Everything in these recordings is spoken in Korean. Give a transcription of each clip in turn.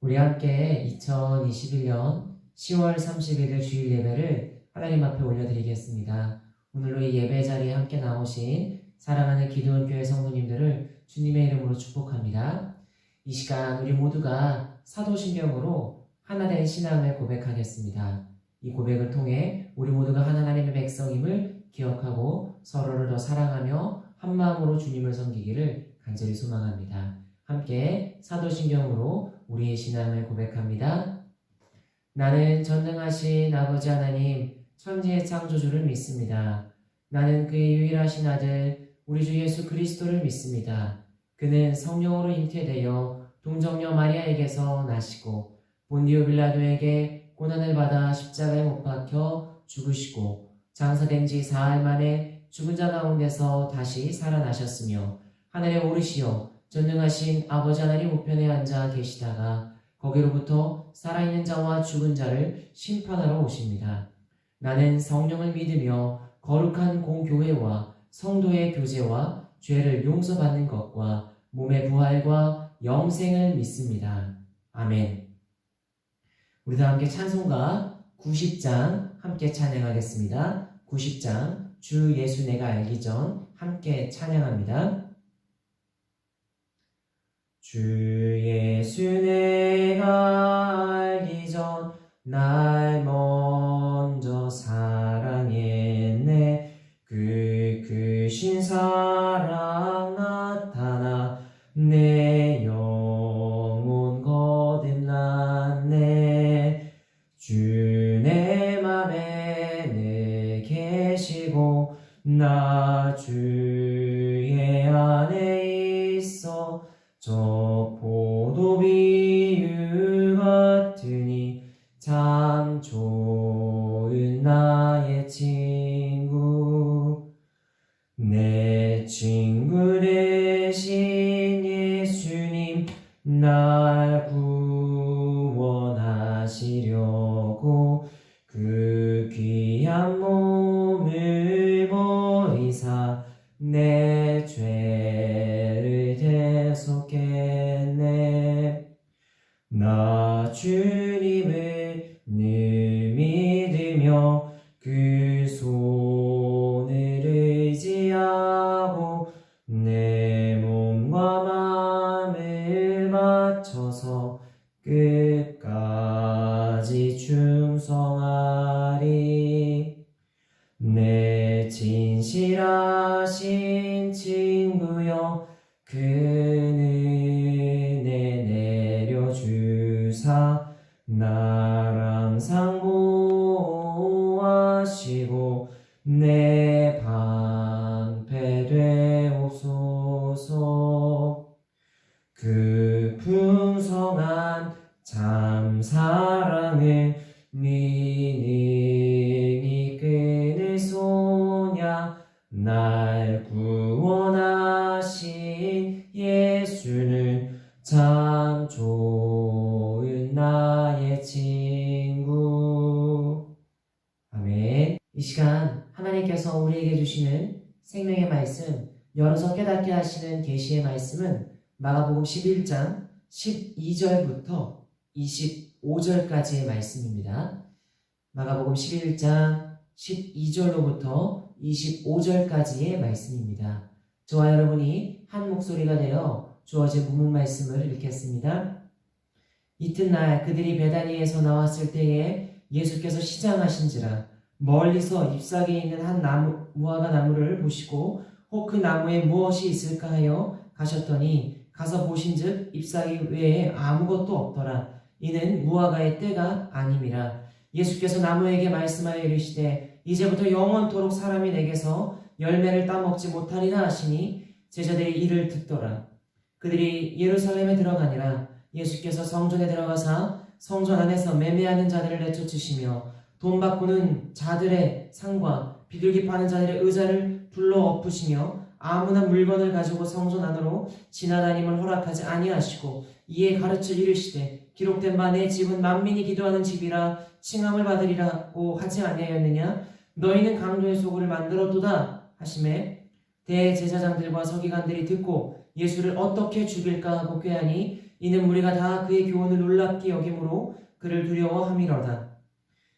우리 함께 2021년 10월 31일 주일 예배를 하나님 앞에 올려드리겠습니다. 오늘로 이 예배 자리에 함께 나오신 사랑하는 기도원 교회 성도님들을 주님의 이름으로 축복합니다. 이 시간 우리 모두가 사도신경으로 하나된 신앙을 고백하겠습니다. 이 고백을 통해 우리 모두가 하나님의 백성임을 기억하고 서로를 더 사랑하며 한마음으로 주님을 섬기기를 간절히 소망합니다. 함께 사도신경으로 우리의 신앙을 고백합니다. 나는 전능하신 아버지 하나님 천지의 창조주를 믿습니다. 나는 그의 유일하신 아들 우리 주 예수 그리스도를 믿습니다. 그는 성령으로 잉태되어 동정녀 마리아에게서 나시고 본디오 빌라도에게 고난을 받아 십자가에 못 박혀 죽으시고 장사된 지 사흘 만에 죽은 자 가운데서 다시 살아나셨으며 하늘에 오르시어 전능하신 아버지 하나님 우편에 앉아 계시다가 거기로부터 살아있는 자와 죽은 자를 심판하러 오십니다. 나는 성령을 믿으며 거룩한 공교회와 성도의 교제와 죄를 용서받는 것과 몸의 부활과 영생을 믿습니다. 아멘. 우리 다 함께 찬송가 90장 함께 찬양하겠습니다. 90장 주 예수 내가 알기 전 함께 찬양합니다. 주 예수 내가 알기 전 날 먼저 사랑했네. 그 크신 사랑 나타나 내 영혼 거듭났네. 주 내 맘에 내 계시고 나 주의 안에 있어 저 포도비유 같으니 참 좋은 나의 친구. 내 친구 되신 예수님 날 구원하시려고 그 귀한 몸을 버리사 내 죄를 대속했네. 나 주님을 늘 믿으며 그 손을 의지하고 내 몸과 마음을 맞춰서 끝까지 충성하리. 내 진실하신 친구여 그 은혜 내려주사 나랑 상보하시고 내 방패 되옵소서. 그 풍성한 참 사랑을 능히 끊을 소냐. 날 구원하신 예수는 참 좋은 나의 친구. 아멘. 이 시간 하나님께서 우리에게 주시는 생명의 말씀, 열어서 깨닫게 하시는 계시의 말씀은 마가복음 11장 12절부터 25절까지의 말씀입니다. 마가복음 11장 12절로부터 25절까지의 말씀입니다. 저와 여러분이 한 목소리가 되어 주어진 본문 말씀을 읽겠습니다. 이튿날 그들이 베다니에서 나왔을 때에 예수께서 시장하신지라 멀리서 잎사귀에 있는 한 무화과 나무를 보시고 혹 그 나무에 무엇이 있을까 하여 가셨더니 가서 보신즉 잎사귀 외에 아무것도 없더라. 이는 무화과의 때가 아님이라. 예수께서 나무에게 말씀하여 이르시되 이제부터 영원토록 사람이 내게서 열매를 따먹지 못하리라 하시니 제자들이 이를 듣더라. 그들이 예루살렘에 들어가니라. 예수께서 성전에 들어가사 성전 안에서 매매하는 자들을 내쫓으시며 돈 바꾸는 자들의 상과 비둘기 파는 자들의 의자를 불러 엎으시며 아무나 물건을 가지고 성전 안으로 지나다님을 허락하지 아니하시고 이에 가르쳐 이르시되 기록된 바 내 집은 만민이 기도하는 집이라 칭함을 받으리라고 하지 아니하였느냐. 너희는 강도의 소굴을 만들었도다 하시매 대제사장들과 서기관들이 듣고 예수를 어떻게 죽일까 하고 꾀하니 이는 무리가 다 그의 교훈을 놀랍게 여김으로 그를 두려워함이로다.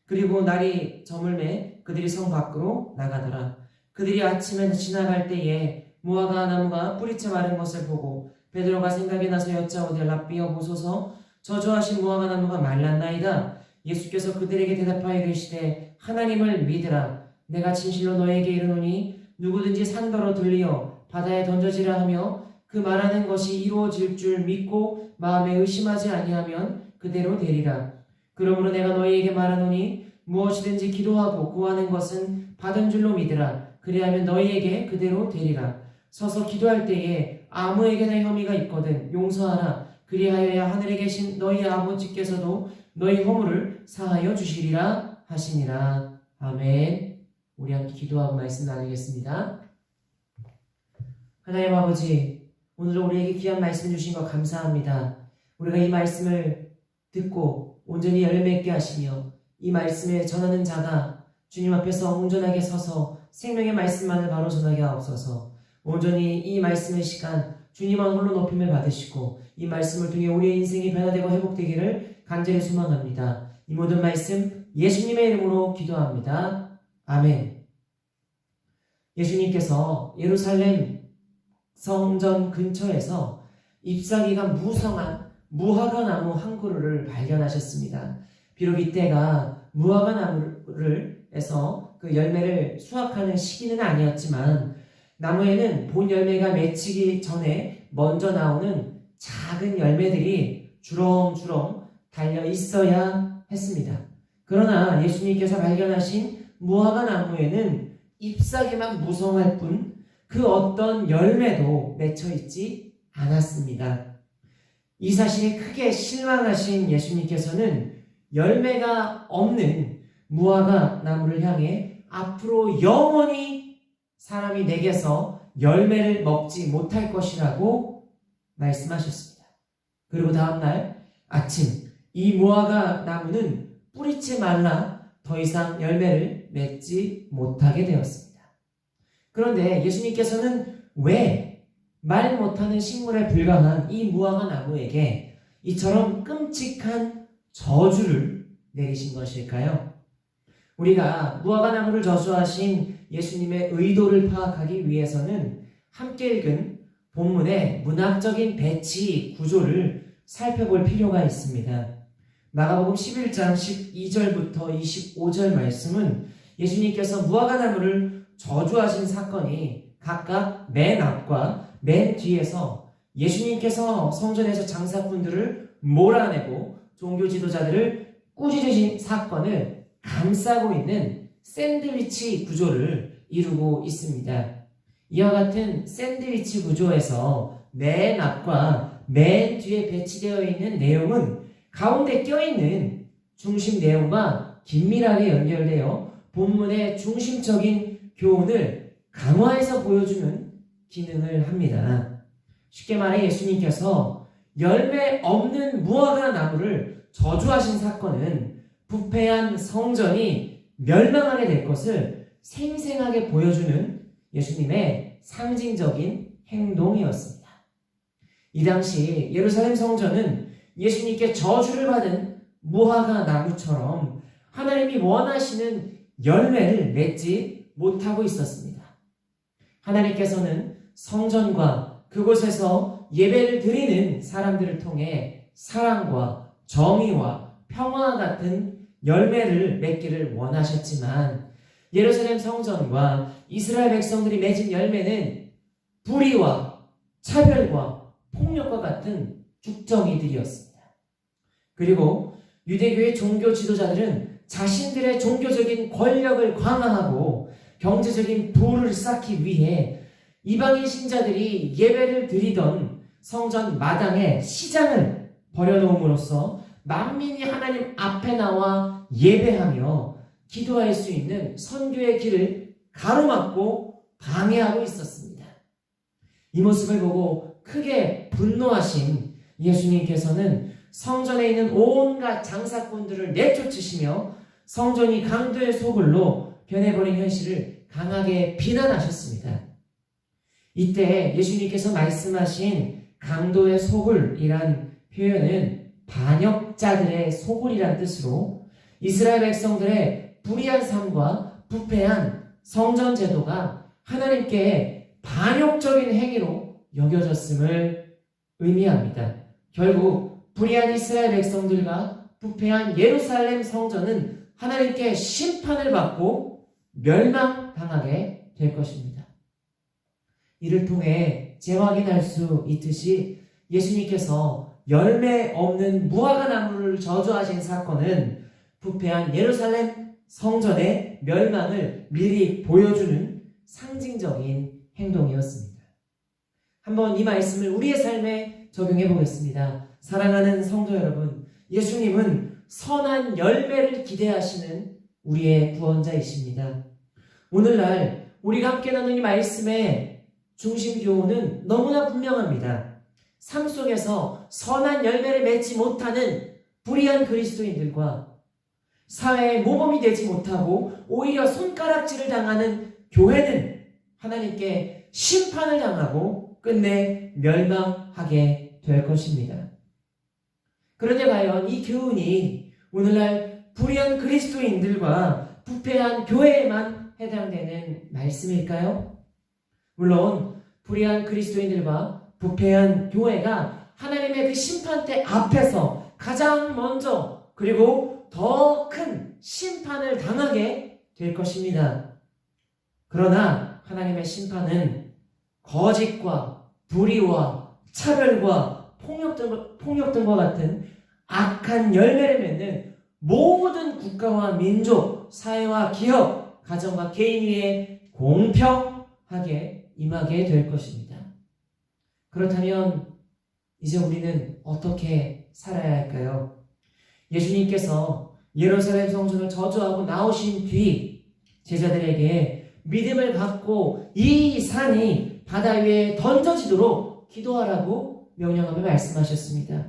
그리고 날이 저물매 그들이 성 밖으로 나가더라. 그들이 아침에 지나갈 때에 무화과 나무가 뿌리째 마른 것을 보고 베드로가 생각이 나서 여짜오되 랍비 여보소서 저주하신 무화과 나무가 말랐나이다. 예수께서 그들에게 대답하여 이르시되 하나님을 믿으라. 내가 진실로 너에게 이르노니 누구든지 산더러 들리어 바다에 던져지라 하며 그 말하는 것이 이루어질 줄 믿고 마음에 의심하지 아니하면 그대로 되리라. 그러므로 내가 너희에게 말하노니 무엇이든지 기도하고 구하는 것은 받은 줄로 믿으라. 그리하면 너희에게 그대로 되리라. 서서 기도할 때에 아무에게나 혐의가 있거든 용서하라. 그리하여야 하늘에 계신 너희 아버지께서도 너희 허물을 사하여 주시리라 하시니라. 아멘. 우리 함께 기도하고 말씀 나누겠습니다. 하나님 아버지, 오늘 우리에게 귀한 말씀 주신 것 감사합니다. 우리가 이 말씀을 듣고 온전히 열매맺게 하시며 이 말씀에 전하는 자가 주님 앞에서 온전하게 서서 생명의 말씀만을 바로 전하게 하옵소서. 온전히 이 말씀의 시간 주님만 홀로 높임을 받으시고 이 말씀을 통해 우리의 인생이 변화되고 회복되기를 간절히 소망합니다. 이 모든 말씀 예수님의 이름으로 기도합니다. 아멘. 예수님께서 예루살렘 성전 근처에서 잎사귀가 무성한 무화과 나무 한 그루를 발견하셨습니다. 비록 이때가 무화과 나무를 해서 그 열매를 수확하는 시기는 아니었지만 나무에는 본 열매가 맺히기 전에 먼저 나오는 작은 열매들이 주렁주렁 달려 있어야 했습니다. 그러나 예수님께서 발견하신 무화과 나무에는 잎사귀만 무성할 뿐 그 어떤 열매도 맺혀 있지 않았습니다. 이 사실에 크게 실망하신 예수님께서는 열매가 없는 무화과 나무를 향해 앞으로 영원히 사람이 내게서 열매를 먹지 못할 것이라고 말씀하셨습니다. 그리고 다음날 아침 이 무화과 나무는 뿌리채 말라 더 이상 열매를 맺지 못하게 되었습니다. 그런데 예수님께서는 왜 말 못하는 식물에 불과한 이 무화과 나무에게 이처럼 끔찍한 저주를 내리신 것일까요? 우리가 무화과 나무를 저주하신 예수님의 의도를 파악하기 위해서는 함께 읽은 본문의 문학적인 배치 구조를 살펴볼 필요가 있습니다. 마가복음 11장 12절부터 25절 말씀은 예수님께서 무화과 나무를 저주하신 사건이 각각 맨 앞과 맨 뒤에서 예수님께서 성전에서 장사꾼들을 몰아내고 종교 지도자들을 꾸짖으신 사건을 감싸고 있는 샌드위치 구조를 이루고 있습니다. 이와 같은 샌드위치 구조에서 맨 앞과 맨 뒤에 배치되어 있는 내용은 가운데 껴있는 중심 내용과 긴밀하게 연결되어 본문의 중심적인 교훈을 강화해서 보여주는 기능을 합니다. 쉽게 말해 예수님께서 열매 없는 무화과 나무를 저주하신 사건은 부패한 성전이 멸망하게 될 것을 생생하게 보여주는 예수님의 상징적인 행동이었습니다. 이 당시 예루살렘 성전은 예수님께 저주를 받은 무화과 나무처럼 하나님이 원하시는 열매를 맺지 못하고 있었습니다. 하나님께서는 성전과 그곳에서 예배를 드리는 사람들을 통해 사랑과 정의와 평화와 같은 열매를 맺기를 원하셨지만 예루살렘 성전과 이스라엘 백성들이 맺은 열매는 불의와 차별과 폭력과 같은 죽정이들이었습니다. 그리고 유대교의 종교 지도자들은 자신들의 종교적인 권력을 강화하고 경제적인 부를 쌓기 위해 이방인 신자들이 예배를 드리던 성전 마당에 시장을 벌여놓음으로써 만민이 하나님 앞에 나와 예배하며 기도할 수 있는 선교의 길을 가로막고 방해하고 있었습니다. 이 모습을 보고 크게 분노하신 예수님께서는 성전에 있는 온갖 장사꾼들을 내쫓으시며 성전이 강도의 소굴로 변해버린 현실을 강하게 비난하셨습니다. 이때 예수님께서 말씀하신 강도의 소굴이란 표현은 반역자들의 소굴이란 뜻으로 이스라엘 백성들의 불의한 삶과 부패한 성전 제도가 하나님께 반역적인 행위로 여겨졌음을 의미합니다. 결국 불의한 이스라엘 백성들과 부패한 예루살렘 성전은 하나님께 심판을 받고 멸망당하게 될 것입니다. 이를 통해 재확인할 수 있듯이 예수님께서 열매 없는 무화과 나무를 저주하신 사건은 부패한 예루살렘 성전의 멸망을 미리 보여주는 상징적인 행동이었습니다. 한번 이 말씀을 우리의 삶에 적용해 보겠습니다. 사랑하는 성도 여러분, 예수님은 선한 열매를 기대하시는 우리의 구원자이십니다. 오늘날 우리가 함께 나눈 이 말씀의 중심 교훈은 너무나 분명합니다. 삶 속에서 선한 열매를 맺지 못하는 불의한 그리스도인들과 사회의 모범이 되지 못하고 오히려 손가락질을 당하는 교회는 하나님께 심판을 당하고 끝내 멸망하게 될 것입니다. 그런데 과연 이 교훈이 오늘날 불의한 그리스도인들과 부패한 교회에만 해당되는 말씀일까요? 물론 불의한 그리스도인들과 부패한 교회가 하나님의 그 심판대 앞에서 가장 먼저 그리고 더 큰 심판을 당하게 될 것입니다. 그러나 하나님의 심판은 거짓과 불의와 차별과 폭력 등과 같은 악한 열매를 맺는 모든 국가와 민족, 사회와 기업, 가정과 개인 위에 공평하게 임하게 될 것입니다. 그렇다면 이제 우리는 어떻게 살아야 할까요? 예수님께서 예루살렘 성전을 저주하고 나오신 뒤 제자들에게 믿음을 갖고 이 산이 바다 위에 던져지도록 기도하라고 명령하며 말씀하셨습니다.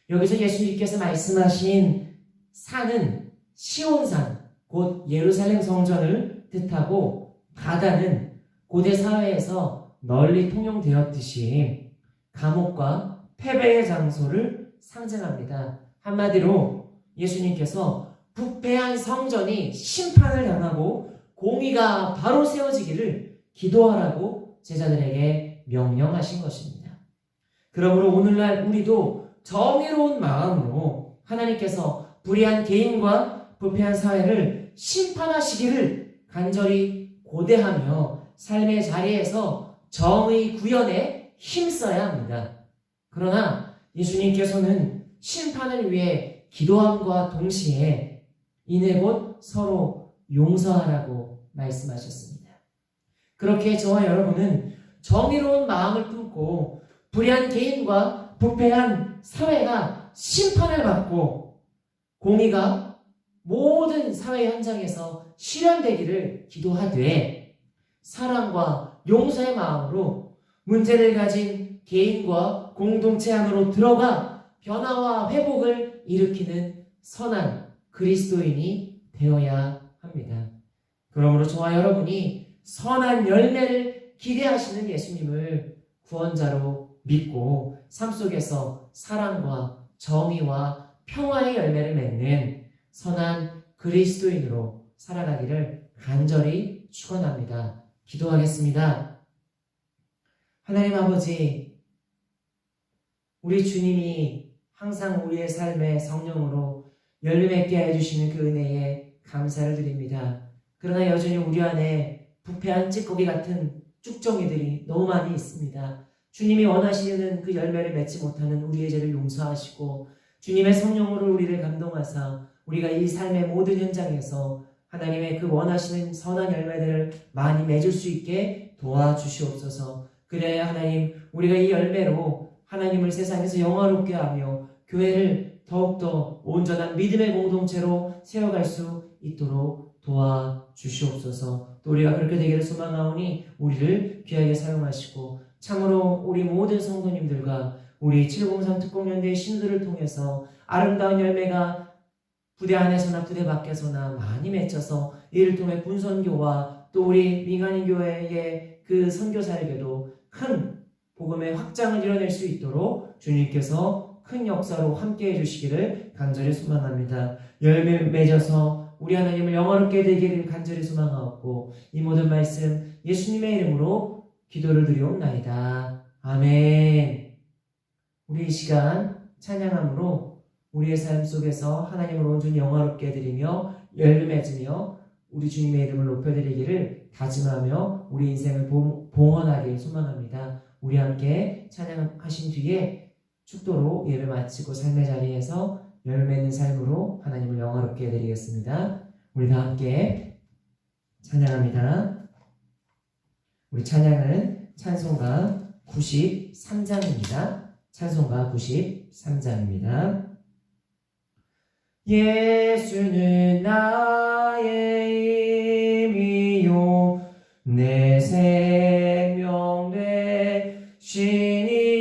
여기서 예수님께서 말씀하신 산은 시온산, 곧 예루살렘 성전을 뜻하고 바다는 고대 사회에서 널리 통용되었듯이 감옥과 패배의 장소를 상징합니다. 한마디로 예수님께서 부패한 성전이 심판을 당하고 공의가 바로 세워지기를 기도하라고 제자들에게 명령하신 것입니다. 그러므로 오늘날 우리도 정의로운 마음으로 하나님께서 불의한 개인과 부패한 사회를 심판하시기를 간절히 고대하며 삶의 자리에서 정의 구현에 힘써야 합니다. 그러나 예수님께서는 심판을 위해 기도함과 동시에 이내 곧 서로 용서하라고 말씀하셨습니다. 그렇게 저와 여러분은 정의로운 마음을 품고 불의한 개인과 부패한 사회가 심판을 받고 공의가 모든 사회 현장에서 실현되기를 기도하되 사랑과 용서의 마음으로 문제를 가진 개인과 공동체 안으로 들어가 변화와 회복을 일으키는 선한 그리스도인이 되어야 합니다. 그러므로 저와 여러분이 선한 열매를 기대하시는 예수님을 구원자로 믿고 삶 속에서 사랑과 정의와 평화의 열매를 맺는 선한 그리스도인으로 살아가기를 간절히 축원합니다. 기도하겠습니다. 하나님 아버지, 우리 주님이 항상 우리의 삶에 성령으로 열매 맺게 해주시는 그 은혜에 감사를 드립니다. 그러나 여전히 우리 안에 부패한 찌꺼기 같은 쭉정이들이 너무 많이 있습니다. 주님이 원하시는 그 열매를 맺지 못하는 우리의 죄를 용서하시고 주님의 성령으로 우리를 감동하사 우리가 이 삶의 모든 현장에서 하나님의 그 원하시는 선한 열매들을 많이 맺을 수 있게 도와주시옵소서. 그래야 하나님, 우리가 이 열매로 하나님을 세상에서 영화롭게 하며 교회를 더욱더 온전한 믿음의 공동체로 세워갈 수 있도록 도와주시옵소서. 또 우리가 그렇게 되기를 소망하오니 우리를 귀하게 사용하시고 참으로 우리 모든 성도님들과 우리 703 특공연대의 신도를 통해서 아름다운 열매가 부대 안에서나 부대 밖에서나 많이 맺혀서 이를 통해 군선교와 또 우리 민간인 교회의 그 선교사에게도 큰 복음의 확장을 이뤄낼 수 있도록 주님께서 큰 역사로 함께 해주시기를 간절히 소망합니다. 열매 맺어서 우리 하나님을 영화롭게 되기를 간절히 소망하옵고 이 모든 말씀 예수님의 이름으로 기도를 드리옵나이다. 아멘. 우리 이 시간 찬양함으로 우리의 삶 속에서 하나님을 온전히 영화롭게 드리며 열매 맺으며 우리 주님의 이름을 높여드리기를 다짐하며 우리 인생을 봉헌하길 소망합니다. 우리 함께 찬양하신 뒤에 축도로 예배 마치고 삶의 자리에서 열매 있는 삶으로 하나님을 영화롭게 해드리겠습니다. 우리 다 함께 찬양합니다. 우리 찬양은 찬송가 93장입니다. 찬송가 93장입니다. 예수는 나의 힘이요 내 생명 되시니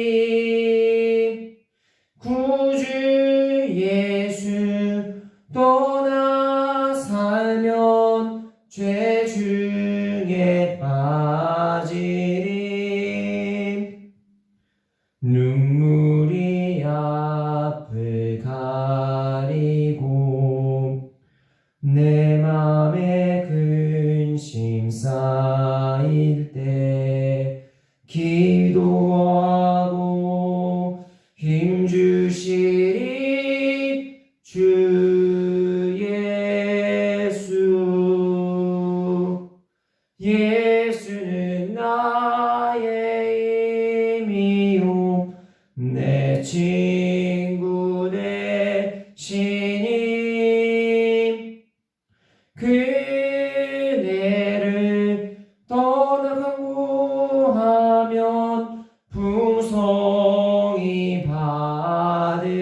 구주 예수 떠나 살면 죄 중에 빠지리 눈물이 앞을 가리고 내 맘에 근심 쌓일 때 기도하고 힘주시리 주 예수. 예수는 나의 힘이요 내 친구 되시니 그네를 떠나가고 하면 풍성히 받으리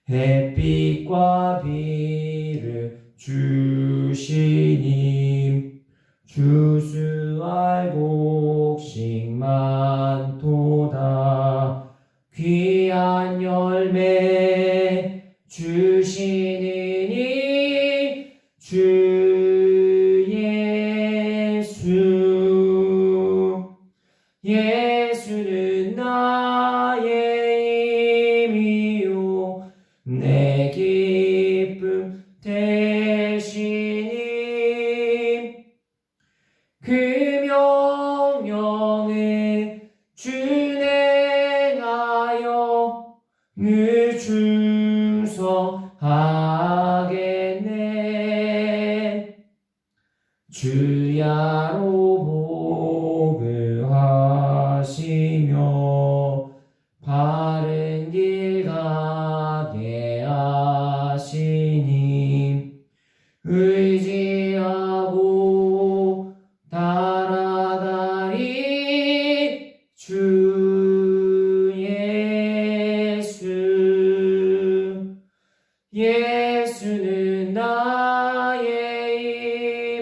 햇빛과 비를 주시니 주수할 곡식 많도다 귀한 열매 주시느니 주 예수. 예수는 나의 힘이요 내 기쁨 되시니 그 명령을 준행하여 늘 충성하겠네 주야로 복을 하시며 바른 길 가게 하시니 의지하고 따라가리 주 예수. 예수는 나의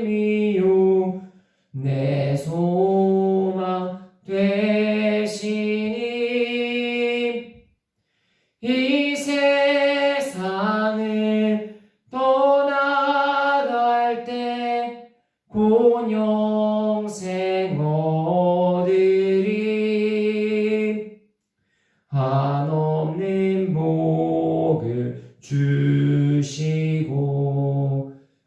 힘이요 내 소망 되시니 이 세상을 떠나갈 때 곧 영생 얻으리 한없는 복을 주시고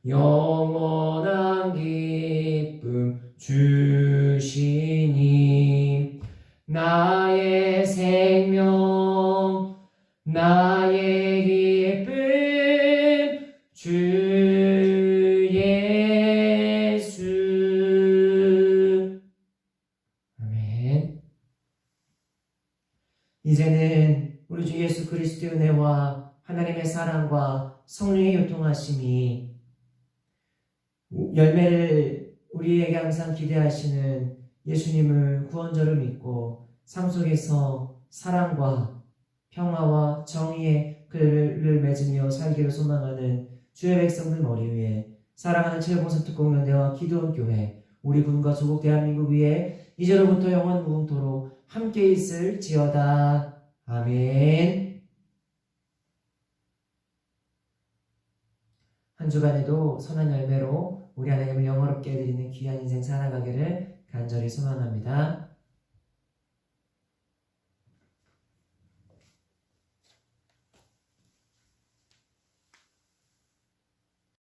영원한 기쁨 주시니 나의 생명 나의 기쁨 주 예수. 아멘. 이제는 우리 주 예수 그리스도의 은혜와 하나님의 사랑과 성령의 교통하심이 열매를 우리에게 항상 기대하시는 예수님을 구원자로 믿고 삶 속에서 사랑과 평화와 정의의 글을 맺으며 살기를 소망하는 주의 백성들 머리 위에 사랑하는 7봉사특공연대와 기도원 교회 우리 군과 조국 대한민국 위에 이제로부터 영원 무궁토록 함께 있을지어다. 아멘. 한 주간에도 선한 열매로 우리 하나님을 영화롭게 해드리는 귀한 인생 살아가기를 간절히 소망합니다.